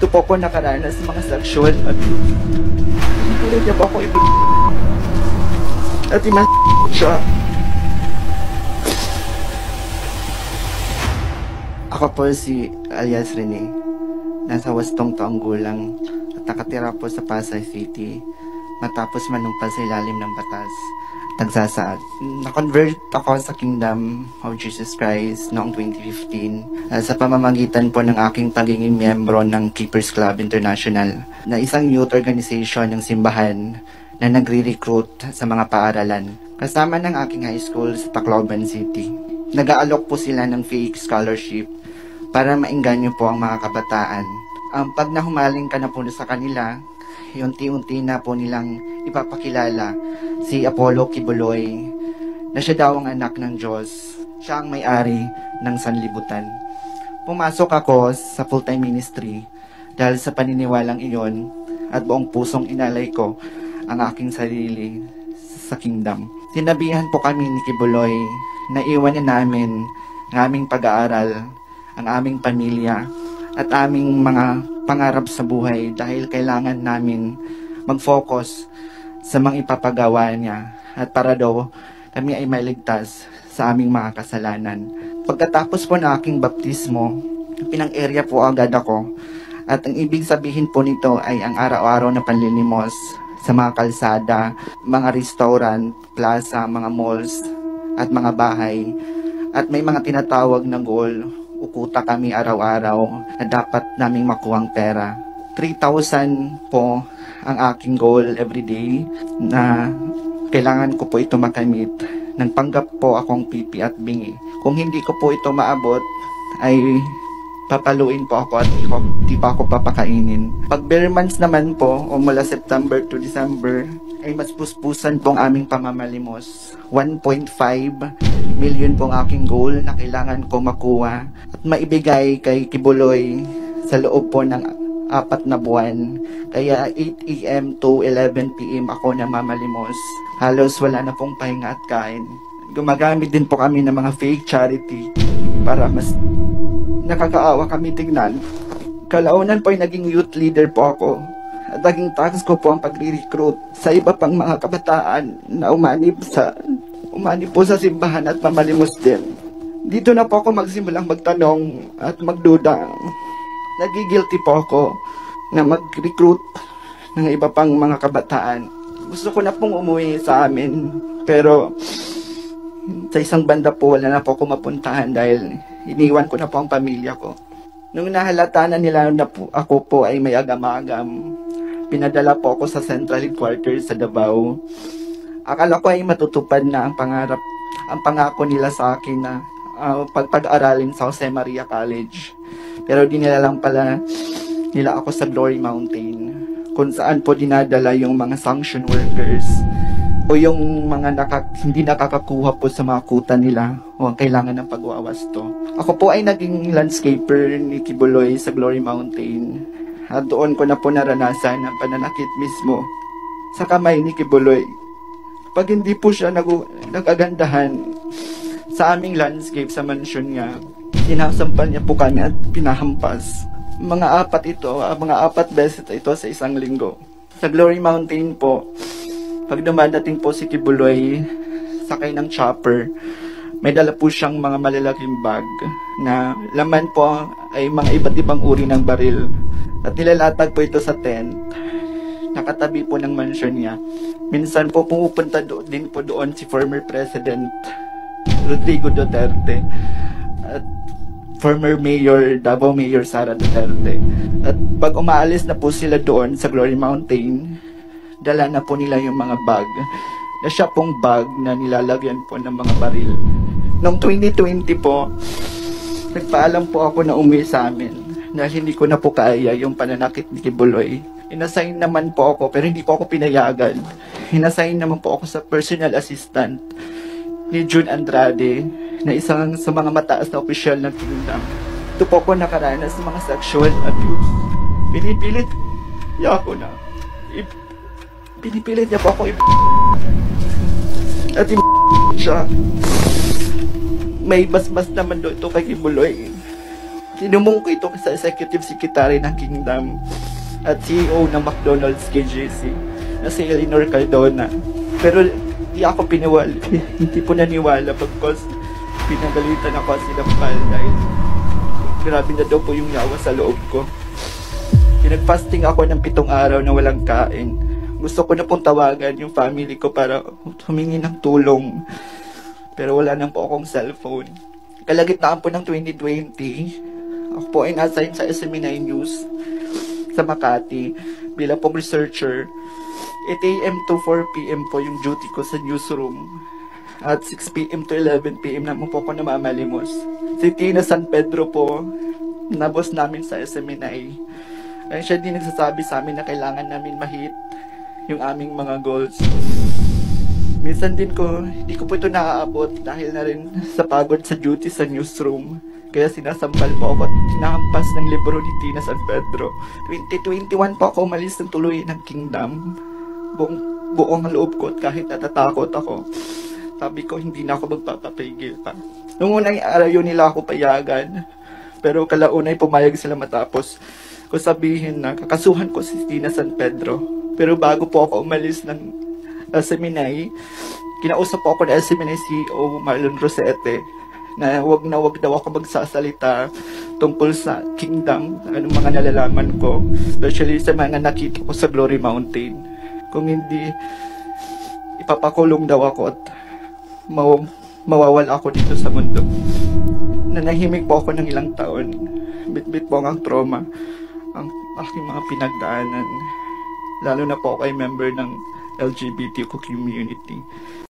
Ito po ako nakaranas ng mga sexual abuse. Pinipilit niya po ako at siya. Ako po si alias Rene. Nasa 8 taong gulang at nakatira po sa Pasay City matapos manumpa sa ilalim ng batas at nagsasaad. Na-convert ako sa Kingdom of Jesus Christ noong 2015 sa pamamagitan po ng aking pagiging miyembro ng Keepers Club International na isang youth organization ng simbahan na nagre-recruit sa mga paaralan. Kasama ng aking high school sa Tacloban City. Nag-aalok po sila ng fake scholarship para maengganyo po ang mga kabataan. Pag nahumaling ka na po sa kanila, unti-unti na po nilang ipapakilala si Apollo Kibuloy na siya daw ang anak ng Diyos. Siya ang may-ari ng sanlibutan. Pumasok ako sa full-time ministry dahil sa paniniwalang iyon at buong pusong inalay ko ang aking sarili sa kingdom. Sinabihan po kami ni Kibuloy na iwan na namin ang aming pag-aaral, ang aming pamilya at aming mga pangarap sa buhay dahil kailangan namin mag-focus sa mga ipapagawa niya at para daw kami ay maligtas sa aming mga kasalanan. Pagkatapos po ng aking baptismo, pinang-area po agad ako at ang ibig sabihin po nito ay ang araw-araw na panlilimos sa mga kalsada, mga restaurant, plaza, mga malls at mga bahay at may mga tinatawag na goal. Ukuta kami araw-araw na dapat naming makuhang pera. 3,000 po ang aking goal everyday na kailangan ko po ito makamit. Nagpanggap po akong pipi at bingi. Kung hindi ko po ito maabot, ay papaluin po ako at di pa ako papakainin. Pag bare months naman po, o mula September to December, ay mas puspusan pong aming pamamalimos. 1.5 million pong aking goal na kailangan ko makuha at maibigay kay Kibuloy sa loob po ng 4 na buwan. Kaya 8 AM to 11 PM ako namamalimos. Halos wala na pong pahinga at kain. Gumagamit din po kami ng mga fake charity para mas nakakaawa kami tignan. Kalaunan po ay naging youth leader po ako. At naging task ko po ang pagre-recruit sa iba pang mga kabataan na umanib po sa simbahan at mamalimos din. Dito na po ako magsimulang magtanong at magduda. Nagigilty po ako na mag-recruit ng iba pang mga kabataan. Gusto ko na pong umuwi sa amin, pero sa isang banda po wala na po ako mapuntahan dahil iniwan ko na po ang pamilya ko. Nung nahalata na nila na po, ako po ay may agam-agam, pinadala po ako sa Central Headquarters sa Davao. Akala ko ay matutupad na ang pangako nila sa akin na pag-aralin sa Jose Maria College. Pero dinala lang pala nila ako sa Glory Mountain, kung saan po dinadala yung mga sanction workers o yung mga hindi nakakakuha po sa mga kuta nila o ang kailangan ng pagwawasto. Ako po ay naging landscaper ni Kibuloy sa Glory Mountain. At doon ko na po naranasan ang pananakit mismo sa kamay ni Kibuloy. Pag hindi po siya nag-agandahan sa aming landscape sa mansion niya, sinasampan niya po kami at pinahampas. Mga 4 beses ito sa isang linggo. Sa Glory Mountain po, pag dumadating po si Kibuloy, sakay ng chopper, may dala po siyang mga malalaking bag na laman po ay mga iba't ibang uri ng baril. At nilalatag po ito sa tent, nakatabi po ng mansion niya. Minsan po pumupunta din po doon si former President Rodrigo Duterte at former Mayor, Davao Mayor Sara Duterte. At pag umaalis na po sila doon sa Glory Mountain, dala na po nila yung mga bag na siya pong bag na nilalagyan po ng mga baril. Noong 2020 po, nagpaalam po ako na umuwi sa amin dahil hindi ko na po kaya yung pananakit ni Kibuloy. Inassign naman po ako pero hindi po ako pinayagan. Inassign naman po ako sa personal assistant ni June Andrade na isang sa mga mataas na opisyal ng kingdom. Ito po ako nakaranas ng mga sexual abuse. Pinipilit niya ako na pinipilit niya po ako at siya. May basbas naman doon ito kay Kibuloy. Sinumong ko ito sa Executive Secretary ng Kingdom at CEO ng McDonald's KJC na si Eleanor Cardona. Pero di ako hindi po naniwala because pinagalitan ako sinampal dahil grabe na daw po yung yawa sa loob ko. Pinag-fasting ako ng 7 araw na walang kain. Gusto ko na pong tawagan yung family ko para humingi ng tulong. Pero wala na po akong cellphone. Kalagitnaan po ng 2020, ako po ay na-assign sa SMNI News sa Makati bilang pong researcher. 8 AM to 4 PM po yung duty ko sa newsroom. At 6 PM to 11 PM naman po ako namamalimos. Si Tina San Pedro po, na boss namin sa SMNI. Ay siya din nagsasabi sa amin na kailangan namin ma-hit yung aming mga goals. Minsan din hindi ko po ito naaabot dahil na rin sa pagod sa duty sa newsroom. Kaya sinasampal po ako at hinahampas ng libro ni Tina San Pedro. 2021 po ako umalis ng tuloy ng Kingdom. Buong loob ko at kahit natatakot ako. Sabi ko hindi na ako magpapapigil pa. Noong unang araw yun nila ako payagan. Pero kalaunay pumayag sila matapos ko sabihin na kakasuhan ko si Tina San Pedro. Pero bago po ako umalis ng SMNI, kinausap po ako ng SMNI CEO Marlon Rosete na wag daw ako magsasalita tungkol sa Kingdom, anong mga nalalaman ko, especially sa mga nakita ko sa Glory Mountain. Kung hindi, ipapakulong daw ako at mawawala ako dito sa mundo. Nanahimik po ako ng ilang taon. Bit-bit po ang trauma, ang aking mga pinagdaanan. Lalo na po ako ay member ng LGBTQ community.